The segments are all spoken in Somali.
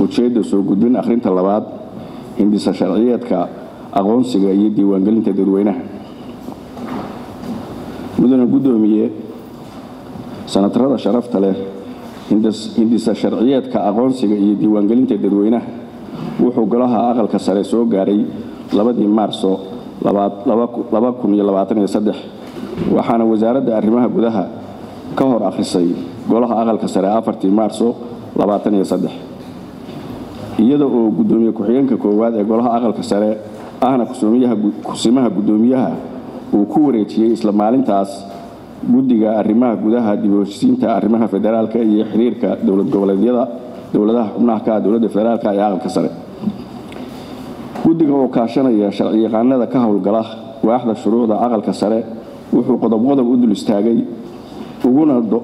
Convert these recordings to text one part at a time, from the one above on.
ujeedda soo gudbin akhrinta labaad hindisa sharciyeedka aqoonsiga iyo diiwaangelinta dadweynaha. mudane gudoomiye sanatarada sharafta leh hindisa sharciyeedka aqoonsiga iyo diiwaangelinta dadweynaha wuxuu golaha aqalka sare soo gaaray 2 Maarso 2023 waxaana wasaaradda arrimaha gudaha ka hor akhrisay golaha aqalka sare 4 Maarso 2023 iyada oo gudoomiye ku-xigeenka koowaad ee golaha aqalka sare ahna kusimaha gudoomiyaha uu ku wareejiyay isla maalintaas guddiga arrimaha gudaha dib u heshiisiinta arrimaha federaalka iyo xiriirka dowlad goboleedyada dowladaha xubnaha ka dowladda federaalka ee aqalka sare. guddiga oo kaashanaya sharci yaqaanada ka howlgala waaxda shuruucda aqalka sare wuxuu qodob u dul istaagay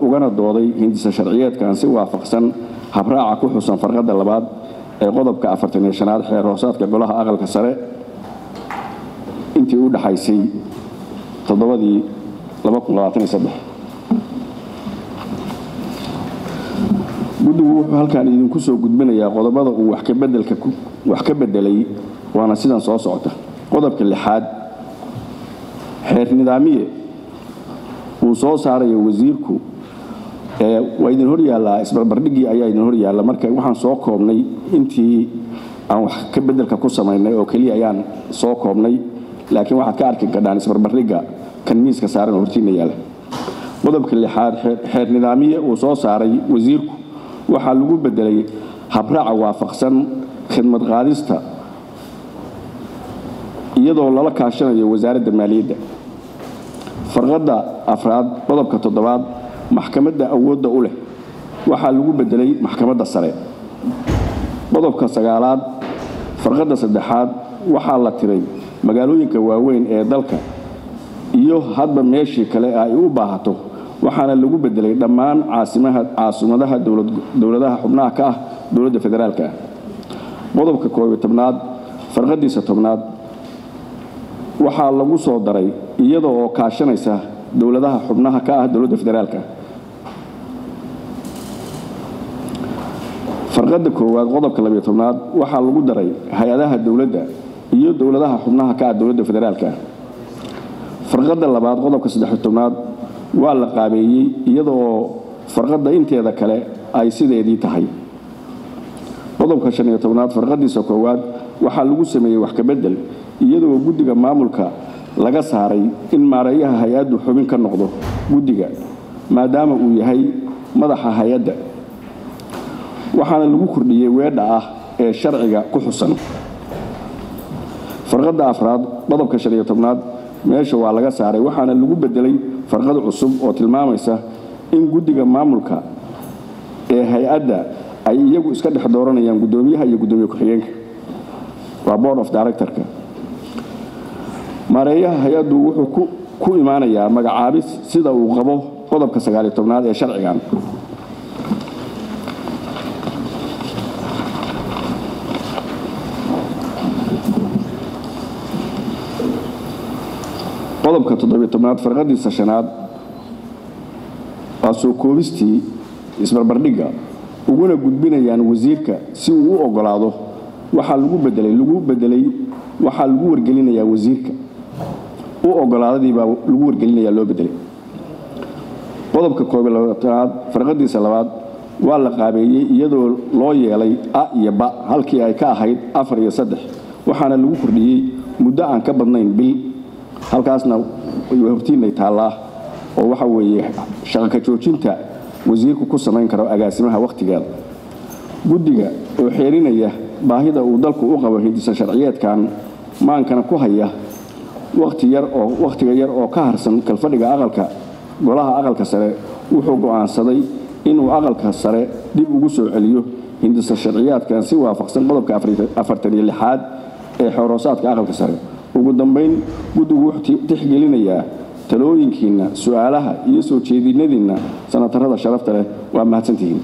ugana dooday hindisa sharciyeedkan si waafaqsan habraaca ku xusan farqada labaad ee qodobka 45aad xeer hoosaadka golaha aqalka sare intii u dhaxaysay 2023. guddigu wuxuu halkan idinku soo gudbinayaa qodobada uu wax ka bedelay waana sidan soo socota. qodobka 6 xeer nidaamiye uu soo saarayo wasiirku waa idin hor yaala isbarbardhigii ayaa idin hor yaala marka waxaan soo koobnay intii aan wax ka bedelka ku sameynay oo kaliya ayaan soo koobnay laakiin waxaad ka arki kartaan isbarbardhiga kan miiska saaran hortiina yaala. qodobka 6 xeer nidaamiye uu soo saaray wasiirku waxa lagu bedelay habraaca waafaqsan khidmad qaadista iyadoo lala kaashanayo wasaaradda maaliyadda. farqada 4 qodobka 7 maxkamadda awoodda u leh waxa lagu bedelay maxkamadda sare. qodobka 9 farqada 3 waxa la tiray magaalooyinka waaweyn ee dalka iyo hadba meeshii kale ay u baahato waxaana lagu bedelay dhammaan caasimadaha dowladaha xubnaha ka ah dowladda federaalka. qodobka 11 farqadiisa 10 waxa lagu soo daray iyada oo kaashanaysa dowladaha xubnaha ka ah dowladda federaalka. farqada 1 qodobka 12 waxa lagu daray hay'adaha dowladda iyo dowladaha xubnaha ka ah dowladda federaalka. farqada 2 qodobka 13 waa la qaabeeyay iyada oo farqada inteeda kale ay sideedii tahay. qodobka 15 farqadiisa 1 waxa lagu sameeyay wax ka bedel iyadoo guddiga maamulka laga saaray in maareeyaha hay'addu xubin ka noqdo guddiga maadaama uu yahay madaxa hay'adda waxaana lagu kordhiyay weedha ah ee sharciga ku xusan. farqada 4 qodobka 15 meesha waa laga saaray waxaana lagu bedelay farqad cusub oo tilmaamaysa in guddiga maamulka ee hay'adda ay iyagu iska dhex dooranayaan gudoomiyaha iyo gudoomiye ku-xigeenka waa board of director-ka. maareeyaha hay'addu wuxuu ku imaanayaa magacaabis sida uu qabo qodobka 19 ee sharcigan. qodobka 17 farqadiisa 5 waa soo koobistii isbarbardhiga uguna gudbinayaan wasiirka si uu u ogolaado waxa lagu bedelay waxa lagu wargelinayaa wasiirka u ogolaadadii baa lagu wargelinayaa loo bedelay. qodobka 12 farqadiisa 2 waa la qaabeeyay iyadoo loo yeelay a iyo ba halkii ay ka ahayd 4 iyo 3 waxaana lagu kordhiyay muddo aan ka badnayn bil halkaasna hortiinay taala oo waxa weeye shaqo ka joojinta wasiirku ku sameyn karo agaasimaha waqtigeeda. guddiga oo xeerinaya baahida uu dalku u qabo hindisa sharciyeedkan maankana ku haya waqtiga yar oo ka harsan kalfadhiga golaha aqalka sare wuxuu go'aansaday inuu aqalka sare dib ugu soo celiyo hindisa sharciyeedkan si waafaqsan qodobka 46 ee xoroosaadka aqalka sare. ugu dambeyn guddigu wuxuu tixgelinayaa talooyinkiina su'aalaha iyo soo jeedinadiina sanatarada sharafta leh waa mahadsantihiin.